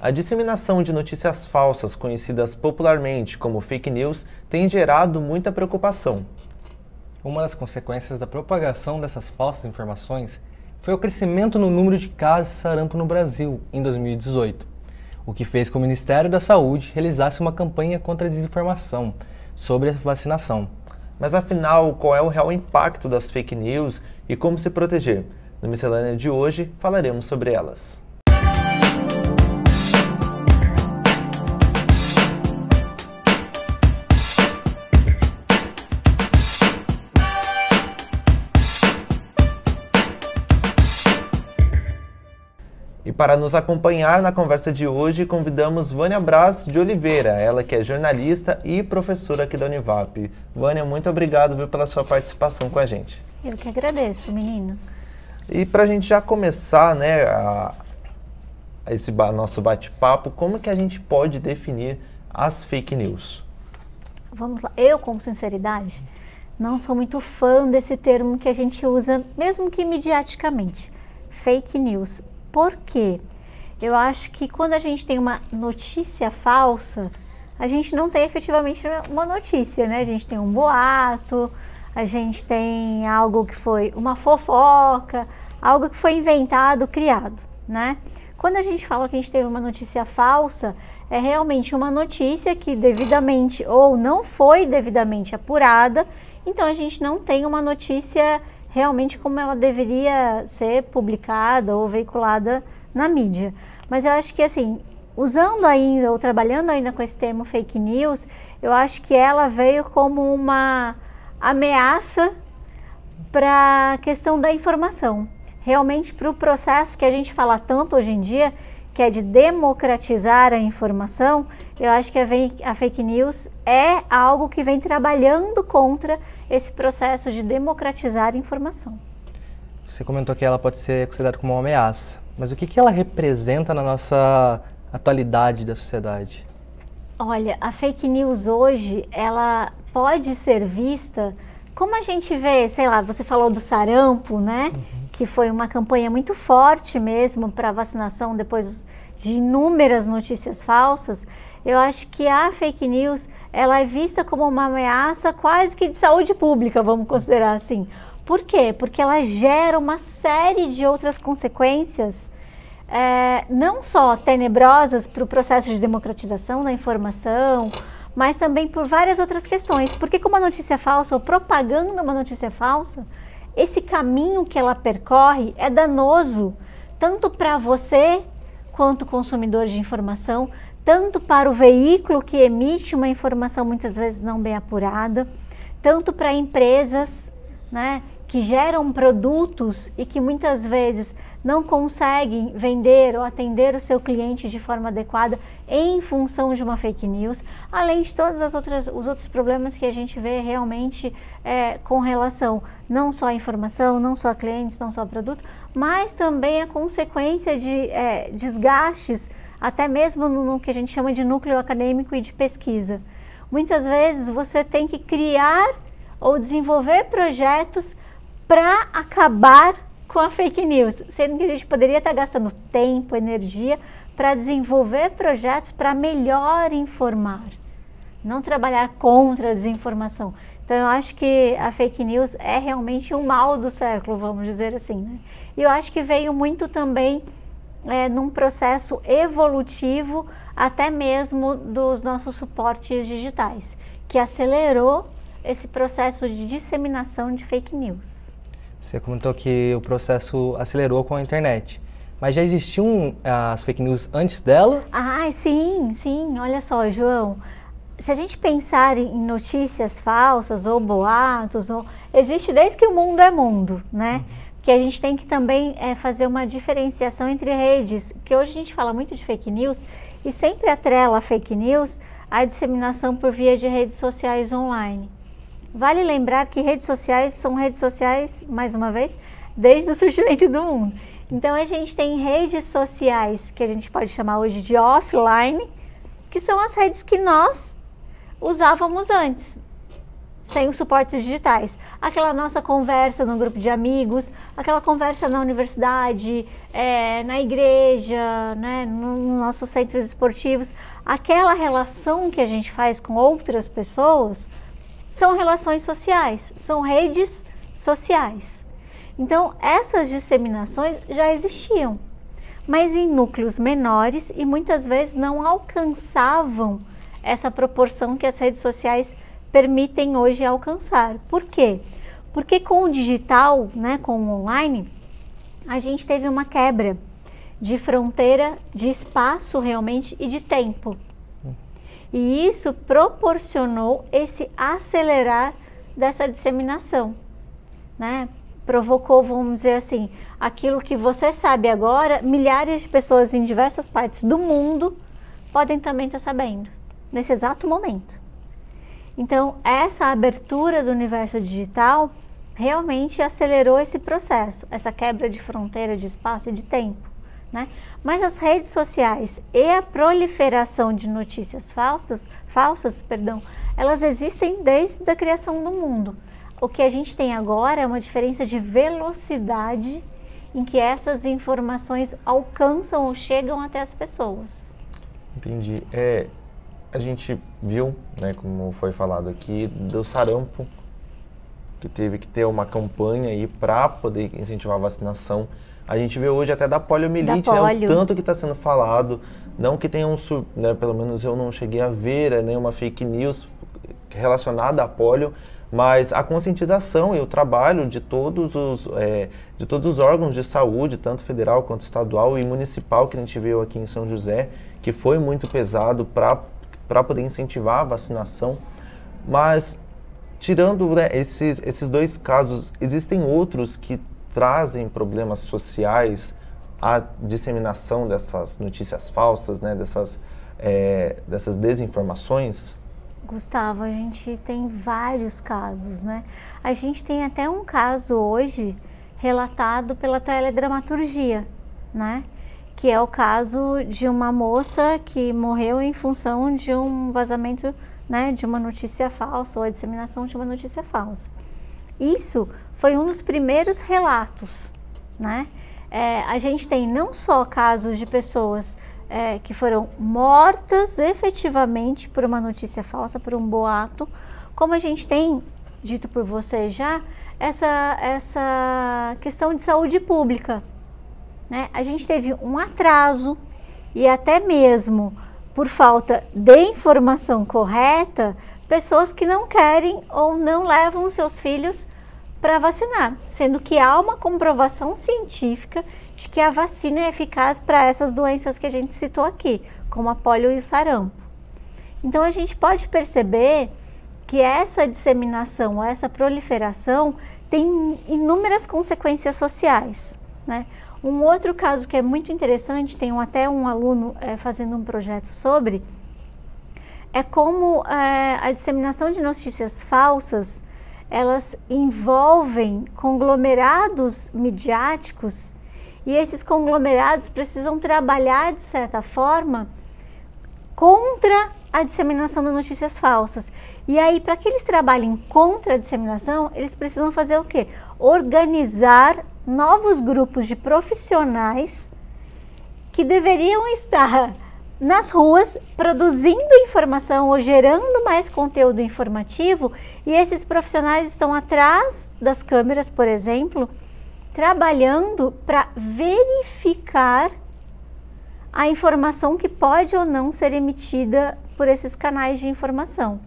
A disseminação de notícias falsas, conhecidas popularmente como fake news, tem gerado muita preocupação. Uma das consequências da propagação dessas falsas informações foi o crescimento no número de casos de sarampo no Brasil em 2018, o que fez com que o Ministério da Saúde realizasse uma campanha contra a desinformação sobre a vacinação. Mas afinal, qual é o real impacto das fake news e como se proteger? No Miscelânea de hoje, falaremos sobre elas. E para nos acompanhar na conversa de hoje, convidamos Vânia Braz de Oliveira, ela que é jornalista e professora aqui da Univap. Vânia, muito obrigado pela sua participação com a gente. Eu que agradeço, meninos. E para a gente já começar, né, esse nosso bate-papo, como que a gente pode definir as fake news? Vamos lá. Eu, com sinceridade, não sou muito fã desse termo que a gente usa, mesmo que mediaticamente, fake news. Por quê? Eu acho que quando a gente tem uma notícia falsa, a gente não tem efetivamente uma notícia, né? A gente tem um boato, a gente tem algo que foi uma fofoca, algo que foi inventado, criado, né? Quando a gente fala que a gente teve uma notícia falsa, é realmente uma notícia que devidamente ou não foi devidamente apurada, então a gente não tem uma notícia realmente como ela deveria ser publicada ou veiculada na mídia. Mas eu acho que assim, usando ainda ou trabalhando ainda com esse termo fake news, eu acho que ela veio como uma ameaça para a questão da informação. Realmente para o processo que a gente fala tanto hoje em dia, que é de democratizar a informação, eu acho que a fake news é algo que vem trabalhando contra esse processo de democratizar a informação. Você comentou que ela pode ser considerada como uma ameaça, mas o que ela representa na nossa atualidade da sociedade? Olha, a fake news hoje, ela pode ser vista, como a gente vê, sei lá, você falou do sarampo, né? Que foi uma campanha muito forte mesmo para vacinação depois de inúmeras notícias falsas. Eu acho que a fake news, ela é vista como uma ameaça quase que de saúde pública, vamos considerar assim. Por quê? Porque ela gera uma série de outras consequências, não só tenebrosas para o processo de democratização da informação, mas também por várias outras questões. Porque com uma notícia falsa ou propagando uma notícia falsa, esse caminho que ela percorre é danoso, tanto para você quanto consumidor de informação, tanto para o veículo que emite uma informação muitas vezes não bem apurada, tanto para empresas, né, que geram produtos e que muitas vezes não conseguem vender ou atender o seu cliente de forma adequada em função de uma fake news, além de todos os outros problemas que a gente vê realmente com relação não só à informação, não só a clientes, não só a produto, mas também a consequência de desgastes, até mesmo no que a gente chama de núcleo acadêmico e de pesquisa. Muitas vezes você tem que criar ou desenvolver projetos para acabar com a fake news, sendo que a gente poderia estar gastando tempo, energia para desenvolver projetos para melhor informar, não trabalhar contra a desinformação. Então eu acho que a fake news é realmente um mal do século, vamos dizer assim, né? E eu acho que veio muito também num processo evolutivo, até mesmo dos nossos suportes digitais, que acelerou esse processo de disseminação de fake news. Você comentou que o processo acelerou com a internet, mas já existiam as fake news antes dela? Ah, sim, sim. Olha só, João, se a gente pensar em notícias falsas ou boatos, existe desde que o mundo é mundo, né? Que a gente tem que também fazer uma diferenciação entre redes, que hoje a gente fala muito de fake news e sempre atrela a fake news à disseminação por via de redes sociais online. Vale lembrar que redes sociais são redes sociais, mais uma vez, desde o surgimento do mundo. Então a gente tem redes sociais que a gente pode chamar hoje de offline, que são as redes que nós usávamos antes. sem os suportes digitais. Aquela nossa conversa no grupo de amigos, aquela conversa na universidade, na igreja, né, nos nossos centros esportivos, aquela relação que a gente faz com outras pessoas são relações sociais, são redes sociais. Então, essas disseminações já existiam, mas em núcleos menores e muitas vezes não alcançavam essa proporção que as redes sociais permitem hoje alcançar. Por quê? Porque com o digital, né, com o online, a gente teve uma quebra de fronteira, de espaço realmente e de tempo. E isso proporcionou esse acelerar dessa disseminação, né? Provocou, vamos dizer assim, aquilo que você sabe agora, milhares de pessoas em diversas partes do mundo podem também estar sabendo, nesse exato momento. Então, essa abertura do universo digital realmente acelerou esse processo, essa quebra de fronteira de espaço e de tempo, né? Mas as redes sociais e a proliferação de notícias falsas, elas existem desde a criação do mundo. O que a gente tem agora é uma diferença de velocidade em que essas informações alcançam ou chegam até as pessoas. Entendi. A gente viu, né, como foi falado aqui, do sarampo, que teve que ter uma campanha aí para poder incentivar a vacinação. A gente vê hoje até da poliomielite, né, o tanto que está sendo falado, não que tenha né, pelo menos eu não cheguei a ver nenhuma fake news relacionada à polio, mas a conscientização e o trabalho de todos os órgãos de saúde, tanto federal quanto estadual e municipal, que a gente viu aqui em São José, que foi muito pesado para poder incentivar a vacinação. Mas, tirando, né, esses dois casos, existem outros que trazem problemas sociais à disseminação dessas notícias falsas, né, dessas desinformações? Gustavo, a gente tem vários casos, né? A gente tem até um caso hoje relatado pela teledramaturgia, né? Que é o caso de uma moça que morreu em função de um vazamento, né, de uma notícia falsa ou a disseminação de uma notícia falsa. Isso foi um dos primeiros relatos, né? A gente tem não só casos de pessoas que foram mortas efetivamente por uma notícia falsa, por um boato, como a gente tem, dito por você já, essa questão de saúde pública, né? A gente teve um atraso e até mesmo por falta de informação correta, pessoas que não querem ou não levam seus filhos para vacinar, sendo que há uma comprovação científica de que a vacina é eficaz para essas doenças que a gente citou aqui, como a polio e o sarampo. Então a gente pode perceber que essa disseminação, essa proliferação tem inúmeras consequências sociais, né? Um outro caso que é muito interessante, tem até um aluno fazendo um projeto sobre, é como a disseminação de notícias falsas, elas envolvem conglomerados midiáticos e esses conglomerados precisam trabalhar, de certa forma, contra a disseminação de notícias falsas. E aí, para que eles trabalhem contra a disseminação, eles precisam fazer o quê? Organizar novos grupos de profissionais que deveriam estar nas ruas produzindo informação ou gerando mais conteúdo informativo, e esses profissionais estão atrás das câmeras, por exemplo, trabalhando para verificar a informação que pode ou não ser emitida por esses canais de informação.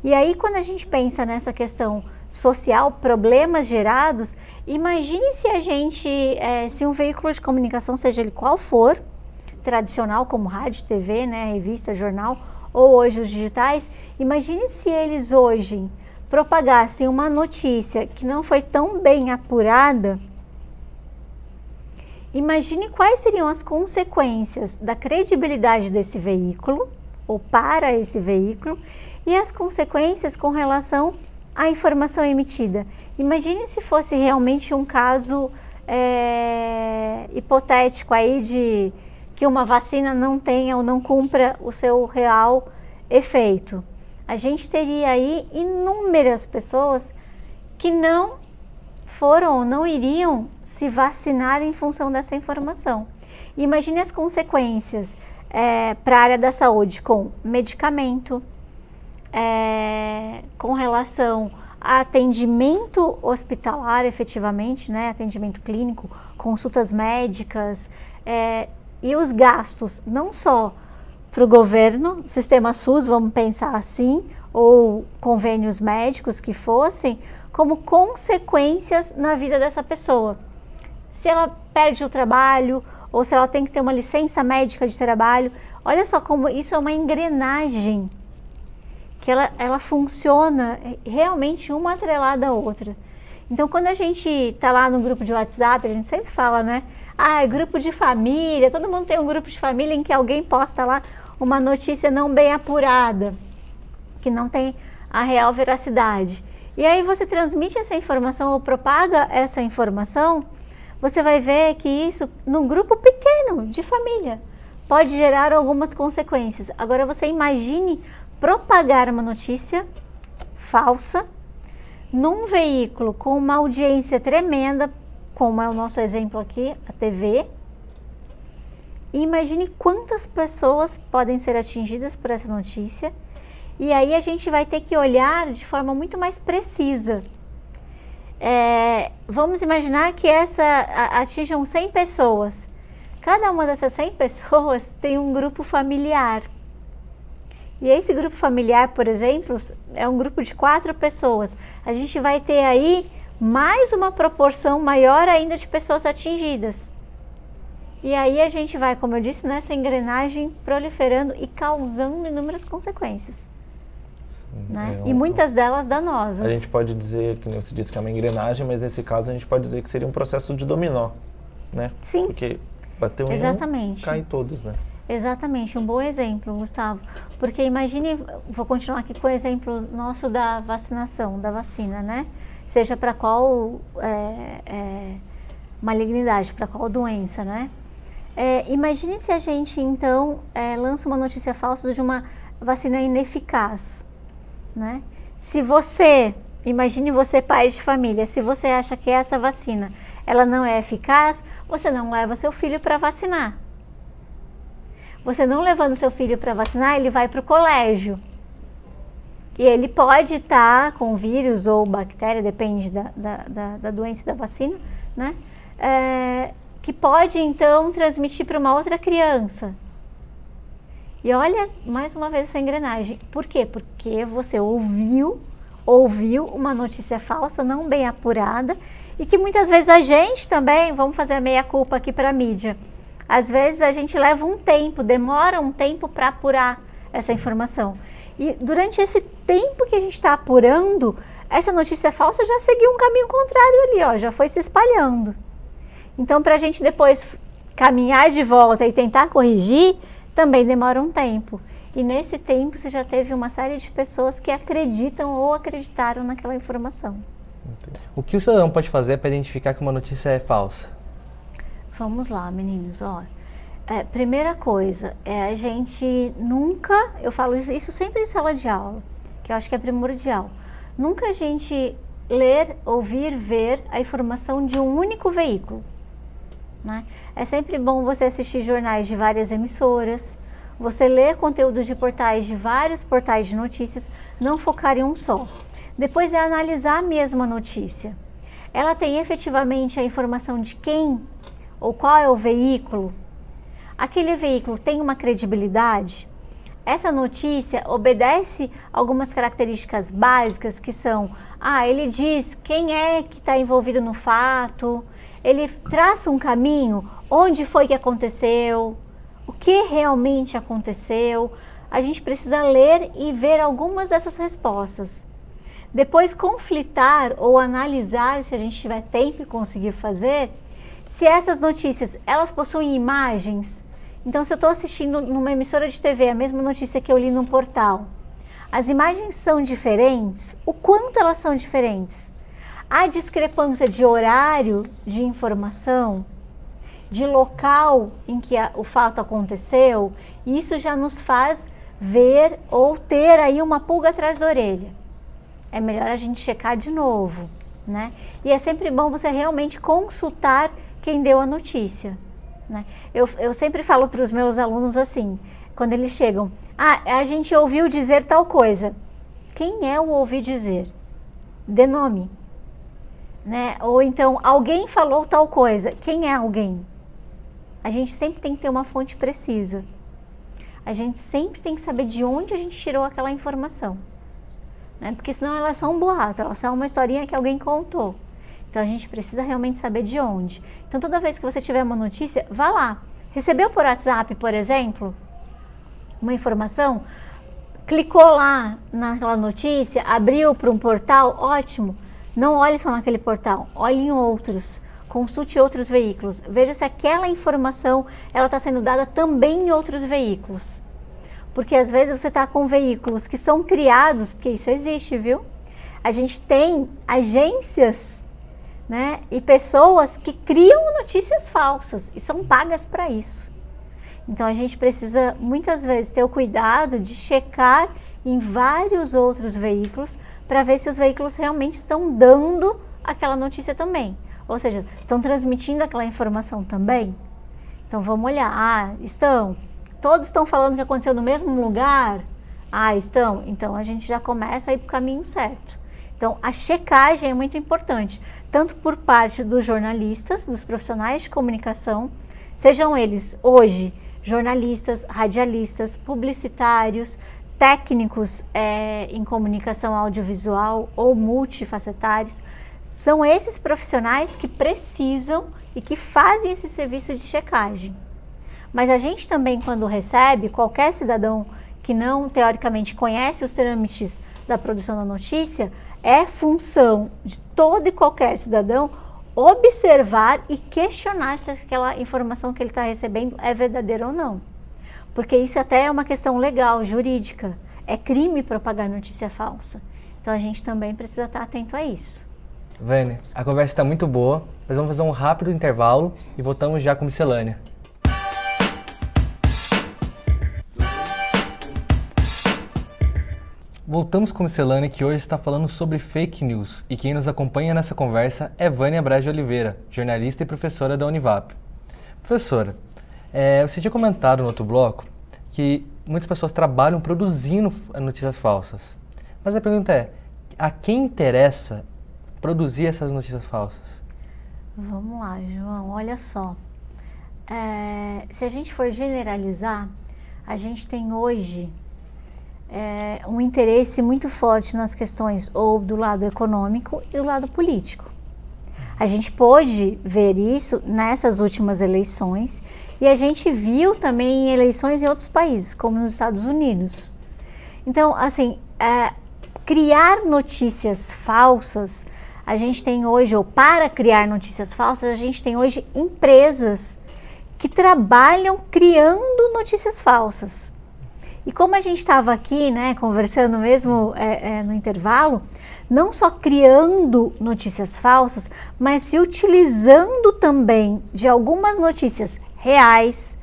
E aí, quando a gente pensa nessa questão social, problemas gerados, imagine se a gente, se um veículo de comunicação, seja ele qual for, tradicional como rádio, TV, né, revista, jornal, ou hoje os digitais, imagine se eles hoje propagassem uma notícia que não foi tão bem apurada. Imagine quais seriam as consequências da credibilidade desse veículo, ou para esse veículo, e as consequências com relação à informação emitida. Imagine se fosse realmente um caso hipotético aí de que uma vacina não tenha ou não cumpra o seu real efeito. a gente teria aí inúmeras pessoas que não foram ou não iriam se vacinar em função dessa informação. Imagine as consequências para a área da saúde com medicamento, com relação a atendimento hospitalar efetivamente, né, atendimento clínico, consultas médicas, e os gastos não só para o governo, sistema SUS, vamos pensar assim, ou convênios médicos que fossem, como consequências na vida dessa pessoa. Se ela perde o trabalho, ou se ela tem que ter uma licença médica de trabalho, olha só como isso é uma engrenagem, que ela funciona realmente uma atrelada à outra. Então, quando a gente está lá no grupo de WhatsApp, a gente sempre fala, né? Ah, é grupo de família, todo mundo tem um grupo de família em que alguém posta lá uma notícia não bem apurada, que não tem a real veracidade. E aí você transmite essa informação ou propaga essa informação, você vai ver que isso, num grupo pequeno de família, pode gerar algumas consequências. Agora você imagine propagar uma notícia falsa num veículo com uma audiência tremenda, como é o nosso exemplo aqui, a TV. E imagine quantas pessoas podem ser atingidas por essa notícia. E aí a gente vai ter que olhar de forma muito mais precisa. Vamos imaginar que atinjam 100 pessoas. Cada uma dessas 100 pessoas tem um grupo familiar. E esse grupo familiar, por exemplo, é um grupo de 4 pessoas. A gente vai ter aí mais uma proporção maior ainda de pessoas atingidas. E aí a gente vai, como eu disse, nessa engrenagem proliferando e causando inúmeras consequências. Né? E muitas delas danosas. A gente pode dizer, que você disse que é uma engrenagem, mas nesse caso a gente pode dizer que seria um processo de dominó, né? Sim. Porque bateu em um, cai todos, né? Exatamente, um bom exemplo, Gustavo. Porque imagine, vou continuar aqui com o exemplo nosso da vacinação, da vacina, né? Seja para qual malignidade, para qual doença, né? Imagine se a gente, então, lança uma notícia falsa de uma vacina ineficaz, né? Se você, imagine você, pai de família, se você acha que essa vacina, ela não é eficaz, você não leva seu filho para vacinar. Você não levando seu filho para vacinar, ele vai para o colégio. E ele pode estar com vírus ou bactéria, depende da doença da vacina, né? Que pode, então, transmitir para uma outra criança. E olha, mais uma vez, essa engrenagem. Por quê? Porque você ouviu uma notícia falsa, não bem apurada, e que muitas vezes a gente também, vamos fazer a meia-culpa aqui para a mídia, às vezes a gente leva um tempo, demora um tempo para apurar essa informação. E durante esse tempo que a gente está apurando, essa notícia falsa já seguiu um caminho contrário ali, ó, já foi se espalhando. Então, para a gente depois caminhar de volta e tentar corrigir, também demora um tempo. E nesse tempo você já teve uma série de pessoas que acreditam ou acreditaram naquela informação. O que o cidadão pode fazer para identificar que uma notícia é falsa? Vamos lá, meninos, ó. Primeira coisa, a gente nunca, eu falo isso sempre em sala de aula, que eu acho que é primordial, nunca a gente ler, ouvir, ver a informação de um único veículo, né? É sempre bom você assistir jornais de várias emissoras, você ler conteúdo de portais, de vários portais de notícias, não focar em um só. Depois analisar a mesma notícia. Ela tem efetivamente a informação de quem ou qual é o veículo? Aquele veículo tem uma credibilidade? Essa notícia obedece algumas características básicas que são, ele diz quem é que está envolvido no fato, ele traça um caminho, onde foi que aconteceu, o que realmente aconteceu. A gente precisa ler e ver algumas dessas respostas. Depois conflitar ou analisar, se a gente tiver tempo e conseguir fazer, se essas notícias, elas possuem imagens. Então, se eu estou assistindo numa emissora de TV, a mesma notícia que eu li num portal, as imagens são diferentes, o quanto elas são diferentes? Há discrepância de horário de informação, de local em que o fato aconteceu, e isso já nos faz ver ou ter aí uma pulga atrás da orelha. É melhor a gente checar de novo, né? E é sempre bom você realmente consultar quem deu a notícia, né? Eu sempre falo para os meus alunos assim, quando eles chegam, a gente ouviu dizer tal coisa. Quem é o ouvir dizer? Dê nome, né? Ou então, alguém falou tal coisa. Quem é alguém? A gente sempre tem que ter uma fonte precisa. A gente sempre tem que saber de onde a gente tirou aquela informação, né? Porque senão ela é só um boato, ela é só uma historinha que alguém contou. Então a gente precisa realmente saber de onde. Então toda vez que você tiver uma notícia, vá lá. Recebeu por WhatsApp, por exemplo, uma informação, clicou lá naquela notícia, abriu para um portal, ótimo. Não olhe só naquele portal, olhe em outros. Consulte outros veículos, veja se aquela informação ela está sendo dada também em outros veículos. Porque às vezes você está com veículos que são criados, porque isso existe, viu? A gente tem agências, né, e pessoas que criam notícias falsas e são pagas para isso. Então a gente precisa muitas vezes ter o cuidado de checar em vários outros veículos para ver se os veículos realmente estão dando aquela notícia também. Ou seja, estão transmitindo aquela informação também? Então vamos olhar, todos estão falando que aconteceu no mesmo lugar? Estão, então a gente já começa a ir para o caminho certo. Então a checagem é muito importante, tanto por parte dos jornalistas, dos profissionais de comunicação, sejam eles hoje jornalistas, radialistas, publicitários, técnicos em comunicação audiovisual ou multifacetários. São esses profissionais que precisam e que fazem esse serviço de checagem. Mas a gente também, quando recebe, qualquer cidadão que não, teoricamente, conhece os trâmites da produção da notícia, é função de todo e qualquer cidadão observar e questionar se aquela informação que ele está recebendo é verdadeira ou não. Porque isso até é uma questão legal, jurídica. É crime propagar notícia falsa. Então a gente também precisa estar atento a isso. Vânia, a conversa está muito boa, mas vamos fazer um rápido intervalo e voltamos já com miscelânea. Voltamos com miscelânea, que hoje está falando sobre fake news, e quem nos acompanha nessa conversa é Vânia Braz de Oliveira, jornalista e professora da Univap. Professora, você tinha comentado no outro bloco que muitas pessoas trabalham produzindo notícias falsas, mas a pergunta é, a quem interessa produzir essas notícias falsas? Vamos lá, João, olha só. Se a gente for generalizar, a gente tem hoje um interesse muito forte nas questões ou do lado econômico e do lado político. A gente pôde ver isso nessas últimas eleições e a gente viu também em eleições em outros países, como nos Estados Unidos. Então, assim, criar notícias falsas, a gente tem hoje, ou para criar notícias falsas, a gente tem hoje empresas que trabalham criando notícias falsas. E como a gente estava aqui, né, conversando mesmo no intervalo, não só criando notícias falsas, mas se utilizando também de algumas notícias reais,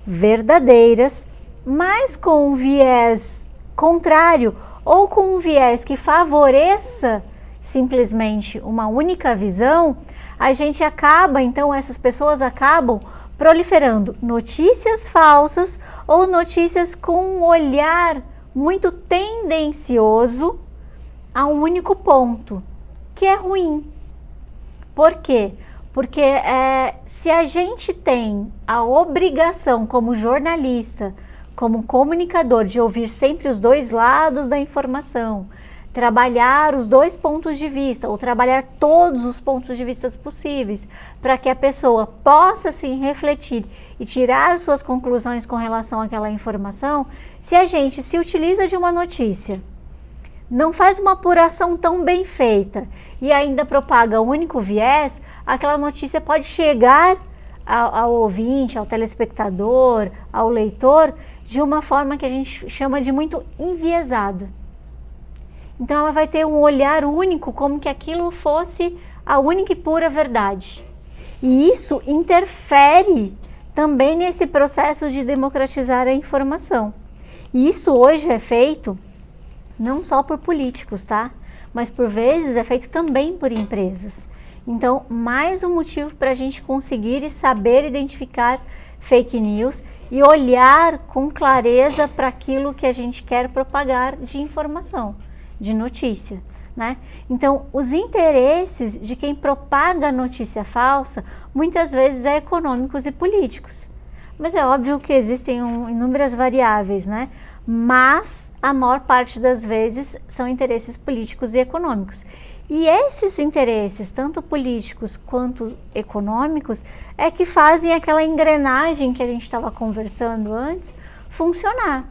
verdadeiras, mas com um viés contrário ou com um viés que favoreça simplesmente uma única visão, a gente acaba, então essas pessoas acabam proliferando notícias falsas ou notícias com um olhar muito tendencioso a um único ponto, que é ruim. Por quê? Porque se a gente tem a obrigação como jornalista, como comunicador, de ouvir sempre os dois lados da informação, trabalhar os dois pontos de vista, ou trabalhar todos os pontos de vista possíveis, para que a pessoa possa sim refletir e tirar suas conclusões com relação àquela informação. Se a gente se utiliza de uma notícia, não faz uma apuração tão bem feita e ainda propaga um único viés, aquela notícia pode chegar ao ouvinte, ao telespectador, ao leitor, de uma forma que a gente chama de muito enviesada. Então ela vai ter um olhar único, como que aquilo fosse a única e pura verdade. E isso interfere também nesse processo de democratizar a informação. E isso hoje é feito não só por políticos, tá? Mas por vezes é feito também por empresas. Então, mais um motivo para a gente conseguir e saber identificar fake news e olhar com clareza para aquilo que a gente quer propagar de informação, de notícia, né? Então, os interesses de quem propaga notícia falsa, muitas vezes é econômicos e políticos. Mas é óbvio que existem inúmeras variáveis, né? Mas a maior parte das vezes são interesses políticos e econômicos. E esses interesses, tanto políticos quanto econômicos, é que fazem aquela engrenagem que a gente estava conversando antes funcionar.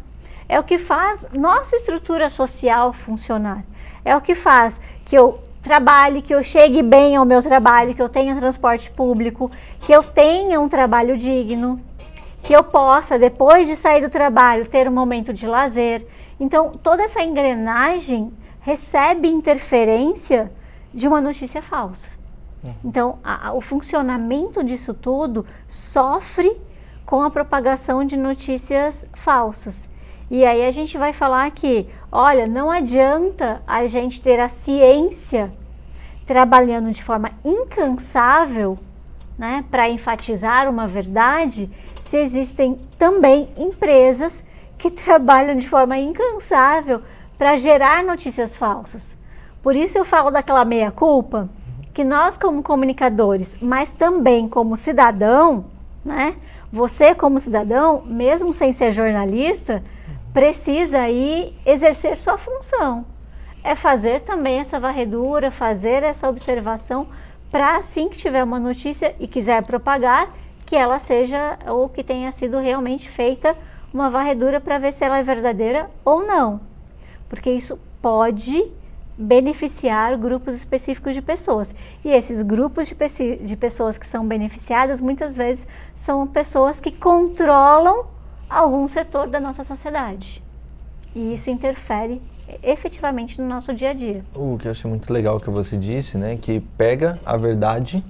É o que faz nossa estrutura social funcionar. É o que faz que eu trabalhe, que eu chegue bem ao meu trabalho, que eu tenha transporte público, que eu tenha um trabalho digno, que eu possa, depois de sair do trabalho, ter um momento de lazer. Então, toda essa engrenagem recebe interferência de uma notícia falsa. Então, o funcionamento disso tudo sofre com a propagação de notícias falsas. E aí a gente vai falar que, olha, não adianta a gente ter a ciência trabalhando de forma incansável, né, para enfatizar uma verdade, se existem também empresas que trabalham de forma incansável para gerar notícias falsas. Por isso eu falo daquela meia-culpa, que nós como comunicadores, mas também como cidadão, né? Você como cidadão, mesmo sem ser jornalista, precisa aí exercer sua função. É fazer também essa varredura, fazer essa observação, para assim que tiver uma notícia e quiser propagar, que ela seja, ou que tenha sido realmente feita uma varredura para ver se ela é verdadeira ou não. Porque isso pode beneficiar grupos específicos de pessoas. E esses grupos de pessoas que são beneficiadas, muitas vezes, são pessoas que controlam algum setor da nossa sociedade. E isso interfere efetivamente no nosso dia a dia. O que eu achei muito legal que você disse, né, que pega a verdade,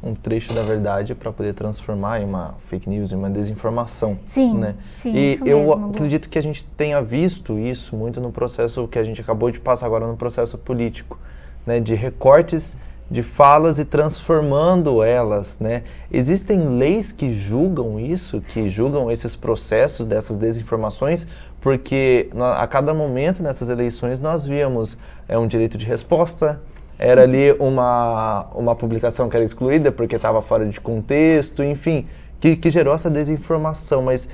um trecho da verdade, para poder transformar em uma fake news, em uma desinformação. Sim, né? sim, e isso eu mesmo, acredito que a gente tenha visto isso muito no processo que a gente acabou de passar agora no processo político, né, de recortes de falas e transformando elas, né? Existem leis que julgam isso, que julgam esses processos dessas desinformações, porque a cada momento nessas eleições nós víamos um direito de resposta, era ali uma publicação que era excluída porque estava fora de contexto, enfim, que gerou essa desinformação. Mas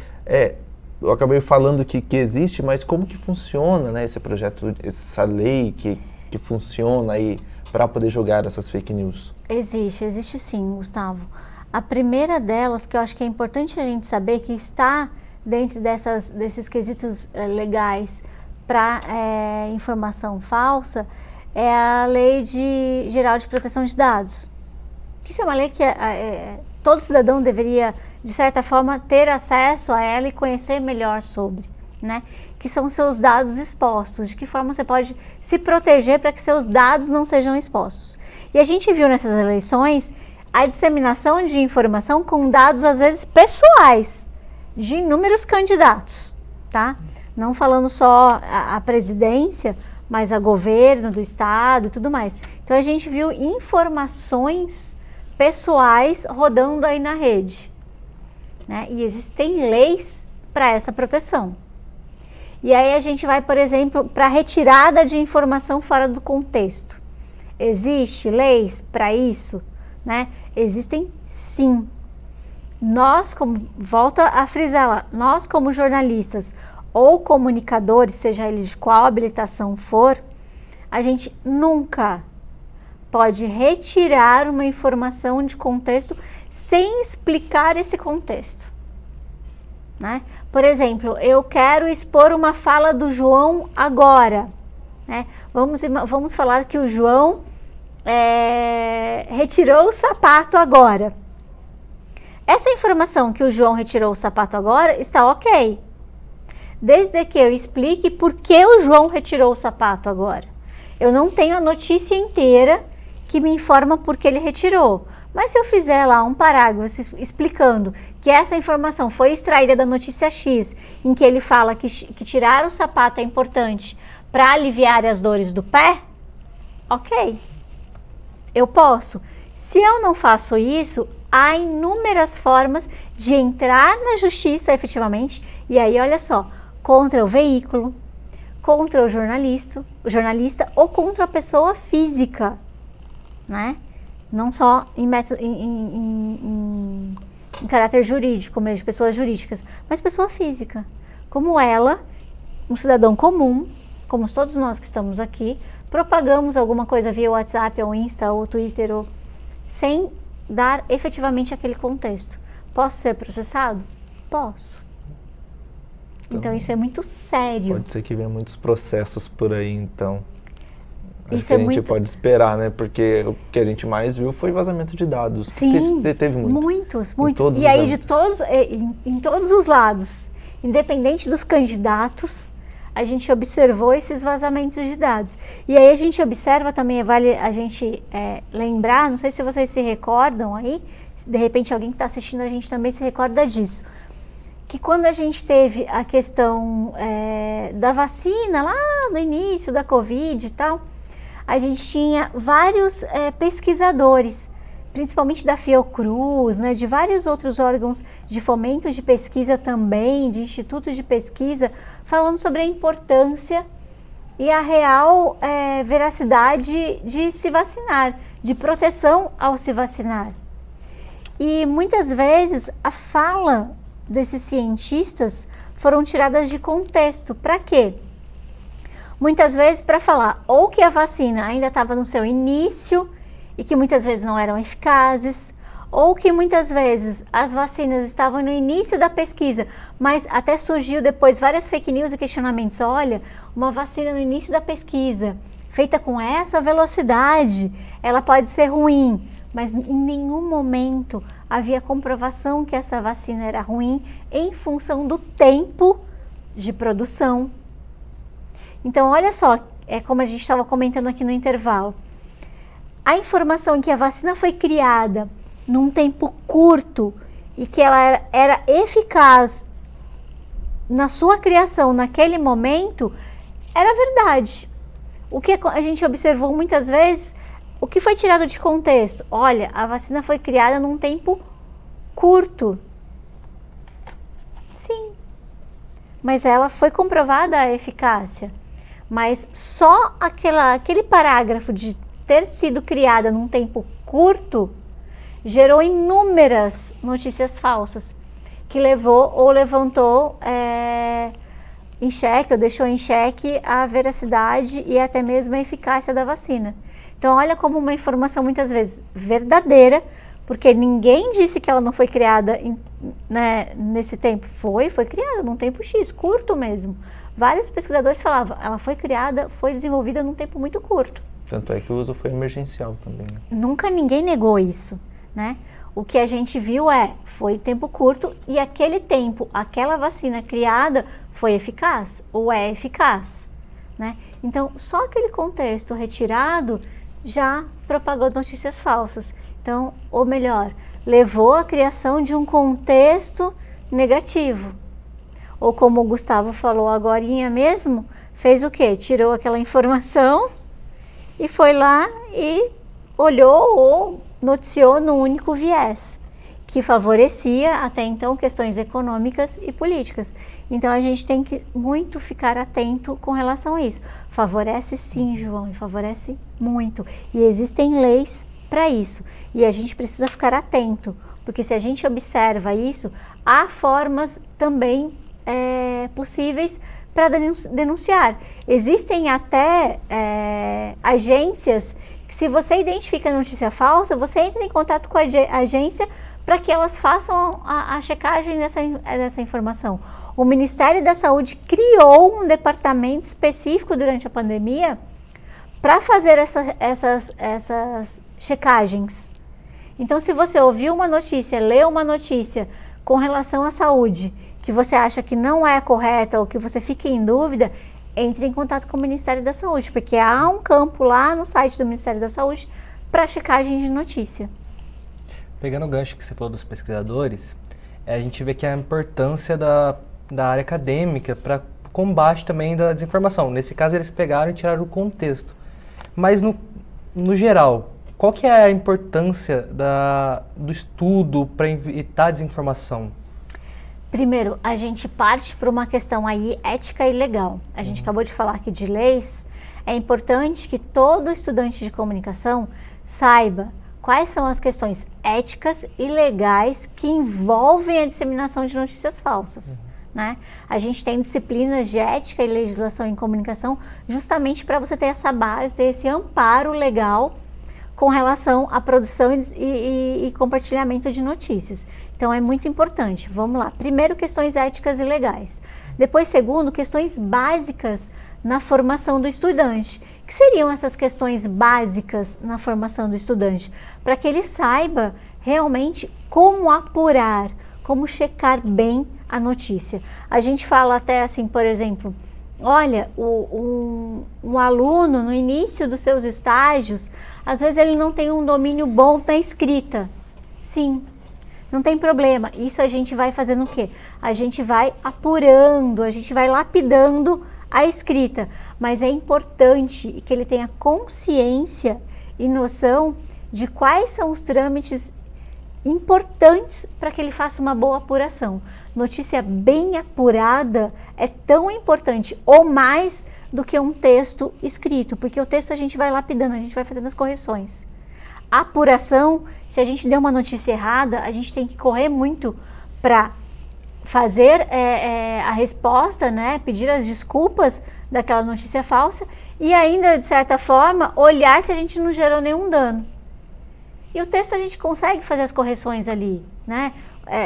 eu acabei falando que existe, mas como que funciona, né, esse projeto, essa lei que funciona aí para poder julgar essas fake news? Existe sim, Gustavo. A primeira delas, que eu acho que é importante a gente saber, que está dentro desses quesitos legais para informação falsa, é a Lei Geral de Proteção de Dados. Isso é uma lei que todo cidadão deveria, de certa forma, ter acesso a ela e conhecer melhor sobre, né? Que são seus dados expostos, de que forma você pode se proteger para que seus dados não sejam expostos. E a gente viu nessas eleições a disseminação de informação com dados, às vezes, pessoais, de inúmeros candidatos, tá? Não falando só a presidência, mas a governo do estado e tudo mais. Então a gente viu informações pessoais rodando aí na rede, né? E existem leis para essa proteção. E aí a gente vai, por exemplo, para retirada de informação fora do contexto. Existe leis para isso, né? Existem sim. Nós, volto a frisar lá, nós como jornalistas ou comunicadores, seja ele de qual habilitação for, a gente nunca pode retirar uma informação de contexto sem explicar esse contexto, né? Por exemplo, eu quero expor uma fala do João agora, né? Vamos falar que o João retirou o sapato agora. Essa informação que o João retirou o sapato agora está ok, desde que eu explique por que o João retirou o sapato agora. Eu não tenho a notícia inteira que me informa por que ele retirou, Mas se eu fizer lá um parágrafo explicando que essa informação foi extraída da notícia X, em que ele fala que tirar o sapato é importante para aliviar as dores do pé, ok, eu posso. Se eu não faço isso, há inúmeras formas de entrar na justiça efetivamente, e aí olha só, contra o veículo, contra o jornalista ou contra a pessoa física, né? Não só em caráter jurídico, mesmo de pessoas jurídicas, mas pessoa física, como ela, um cidadão comum, como todos nós que estamos aqui, propagamos alguma coisa via WhatsApp ou Insta ou Twitter, ou sem dar efetivamente aquele contexto. Posso ser processado? Posso. Então isso é muito sério. Pode ser que venha muitos processos por aí, então. Acho Isso que é a gente muito... pode esperar, né? Porque o que a gente mais viu foi vazamento de dados. Sim, teve muito. muitos. Todos e aí os em todos os lados, independente dos candidatos, a gente observou esses vazamentos de dados. E aí a gente observa também, vale a gente lembrar, não sei se vocês se recordam aí, se de repente alguém que está assistindo a gente também se recorda disso, que quando a gente teve a questão da vacina, lá no início da Covid e tal, a gente tinha vários pesquisadores, principalmente da Fiocruz, né, de vários outros órgãos de fomento de pesquisa também, de institutos de pesquisa, falando sobre a importância e a real veracidade de se vacinar, de proteção ao se vacinar. E muitas vezes a fala desses cientistas foram tiradas de contexto. Para quê? Muitas vezes para falar ou que a vacina ainda estava no seu início e que muitas vezes não eram eficazes, ou que muitas vezes as vacinas estavam no início da pesquisa, mas até surgiu depois várias fake news e questionamentos. Olha, uma vacina no início da pesquisa, feita com essa velocidade, ela pode ser ruim, mas em nenhum momento havia comprovação que essa vacina era ruim em função do tempo de produção. Então, olha só, como a gente estava comentando aqui no intervalo, a informação em que a vacina foi criada num tempo curto e que ela era eficaz na sua criação naquele momento, era verdade. O que a gente observou muitas vezes, o que foi tirado de contexto? Olha, a vacina foi criada num tempo curto. Sim, mas ela foi comprovada a eficácia. Mas só aquele parágrafo de ter sido criada num tempo curto gerou inúmeras notícias falsas que levou ou levantou em xeque ou deixou em xeque a veracidade e até mesmo a eficácia da vacina. Então olha como uma informação muitas vezes verdadeira, porque ninguém disse que ela não foi criada nesse tempo. Foi criada num tempo X, curto mesmo. Vários pesquisadores falavam, ela foi criada, foi desenvolvida num tempo muito curto. Tanto é que o uso foi emergencial também. Né? Nunca ninguém negou isso, né? O que a gente viu foi tempo curto e aquele tempo, aquela vacina criada foi eficaz ou é eficaz, né? Então, só aquele contexto retirado já propagou notícias falsas. Então, ou melhor, levou à criação de um contexto negativo. Ou como o Gustavo falou agorinha mesmo, fez o quê? Tirou aquela informação e foi lá e olhou ou noticiou no único viés, que favorecia até então questões econômicas e políticas. Então a gente tem que muito ficar atento com relação a isso. Favorece sim, João, e favorece muito. E existem leis para isso. E a gente precisa ficar atento, porque se a gente observa isso, há formas também possíveis para denunciar. Existem até agências que, se você identifica a notícia falsa, você entra em contato com a agência para que elas façam a checagem dessa informação. O Ministério da Saúde criou um departamento específico durante a pandemia para fazer essas checagens. Então, se você ouviu uma notícia, leu uma notícia com relação à saúde, que você acha que não é correta ou que você fica em dúvida, entre em contato com o Ministério da Saúde, porque há um campo lá no site do Ministério da Saúde para checagem de notícia. Pegando o gancho que você falou dos pesquisadores, a gente vê que a importância da área acadêmica para combate também da desinformação. Nesse caso, eles pegaram e tiraram o contexto. Mas, no geral, qual que é a importância do estudo para evitar a desinformação? Primeiro, a gente parte para uma questão aí ética e legal. A gente acabou de falar aqui de leis. É importante que todo estudante de comunicação saiba quais são as questões éticas e legais que envolvem a disseminação de notícias falsas. Né? A gente tem disciplinas de ética e legislação em comunicação justamente para você ter essa base, ter esse amparo legal com relação à produção e compartilhamento de notícias. Então é muito importante. Vamos lá. Primeiro, questões éticas e legais. Depois, segundo, questões básicas na formação do estudante. O que seriam essas questões básicas na formação do estudante? Para que ele saiba realmente como apurar, como checar bem a notícia. A gente fala até assim, por exemplo, olha, um aluno no início dos seus estágios, às vezes ele não tem um domínio bom na escrita. Sim, não tem problema. Isso a gente vai fazendo o quê? A gente vai apurando, a gente vai lapidando a escrita. Mas é importante que ele tenha consciência e noção de quais são os trâmites importantes para que ele faça uma boa apuração. Notícia bem apurada é tão importante ou mais do que um texto escrito, porque o texto a gente vai lapidando, a gente vai fazendo as correções. A apuração, se a gente der uma notícia errada, a gente tem que correr muito para fazer a resposta, né, pedir as desculpas daquela notícia falsa e ainda, de certa forma, olhar se a gente não gerou nenhum dano. E o texto a gente consegue fazer as correções ali, né?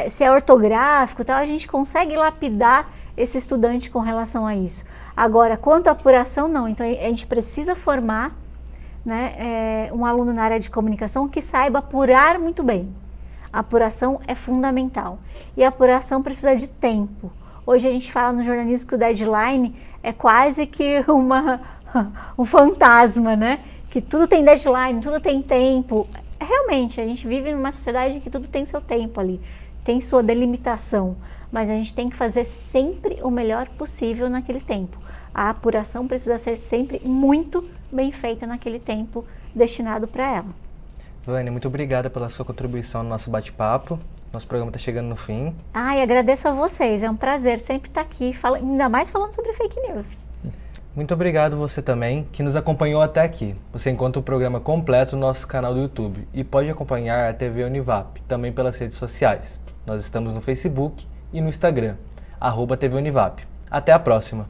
Se é ortográfico e tal, a gente consegue lapidar esse estudante com relação a isso. Agora, quanto à apuração, não. Então, a gente precisa formar, né, um aluno na área de comunicação que saiba apurar muito bem. A apuração é fundamental. E a apuração precisa de tempo. Hoje a gente fala no jornalismo que o deadline é quase que um fantasma, né? Que tudo tem deadline, tudo tem tempo. Realmente, a gente vive numa sociedade em que tudo tem seu tempo ali, tem sua delimitação, mas a gente tem que fazer sempre o melhor possível naquele tempo. A apuração precisa ser sempre muito bem feita naquele tempo destinado para ela. Vânia, muito obrigada pela sua contribuição no nosso bate-papo. Nosso programa está chegando no fim. E agradeço a vocês, é um prazer sempre estar aqui, ainda mais falando sobre fake news. Muito obrigado você também, que nos acompanhou até aqui. Você encontra o programa completo no nosso canal do YouTube e pode acompanhar a TV Univap, também pelas redes sociais. Nós estamos no Facebook e no Instagram, @TV Univap. Até a próxima!